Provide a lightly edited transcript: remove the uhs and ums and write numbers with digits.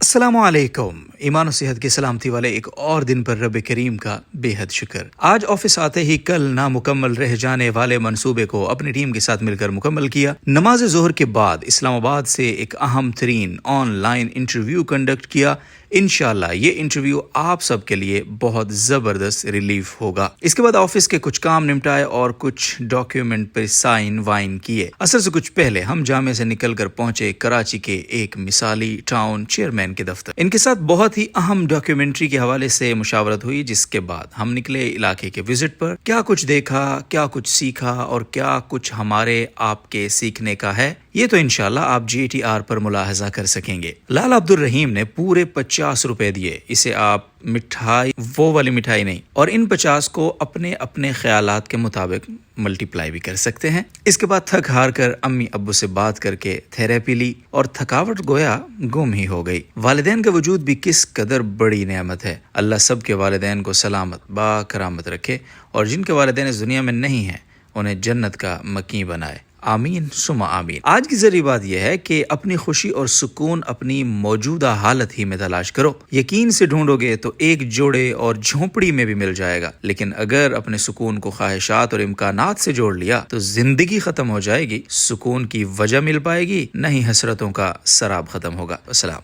अस्सलामु अलैकुम। ईमान और सेहत की सलामती वाले एक और दिन पर रब करीम का बेहद शुक्र। आज ऑफिस आते ही कल नामुकम्मल रह जाने वाले मंसूबे को अपनी टीम के साथ मिलकर मुकम्मल किया। नमाज ज़ोहर के बाद इस्लामाबाद से एक अहम तरीन ऑनलाइन इंटरव्यू कंडक्ट किया। इंशाल्लाह ये इंटरव्यू आप सब के लिए बहुत ज़बरदस्त रिलीफ होगा। इसके बाद ऑफिस के कुछ काम निपटाए और कुछ डॉक्यूमेंट पर साइन वाइन किए। असर से कुछ पहले हम जामे से निकलकर पहुंचे कराची के एक मिसाली टाउन चेयरमैन के दफ्तर। इनके साथ बहुत ही अहम डॉक्यूमेंट्री के हवाले से मुशावरत हुई, जिसके बाद हम निकले इलाके के विजिट पर। क्या कुछ देखा, क्या कुछ सीखा और क्या कुछ हमारे आपके सीखने का है, ये तो इंशाल्लाह आप GTR पर मुलाहजा कर सकेंगे। लाला अब्दुल रहीम ने पूरे 50 रुपए दिए। इसे आप मिठाई, वो वाली मिठाई नहीं, और इन 50 को अपने अपने ख्यालात के मुताबिक मल्टीप्लाई भी कर सकते हैं। इसके बाद थक हार कर अम्मी अब्बू से बात करके थेरेपी ली और थकावट गोया गुम ही हो गई। वालिदैन का वजूद भी किस कदर बड़ी नेमत है। अल्लाह सब के वालिदैन को सलामत बाकरामत रखे और जिनके वालिदैन इस दुनिया में नहीं हैं उन्हें जन्नत का मकी बनाए। आमीन सुमा आमीन। आज की जरूरी बात यह है कि अपनी खुशी और सुकून अपनी मौजूदा हालत ही में तलाश करो। यकीन से ढूंढोगे तो एक जोड़े और झोंपड़ी में भी मिल जाएगा, लेकिन अगर अपने सुकून को ख्वाहिशात और इम्कानात से जोड़ लिया तो जिंदगी खत्म हो जाएगी। सुकून की वजह मिल पाएगी, नहीं हसरतों का सराब खत्म होगा। अस्सलाम।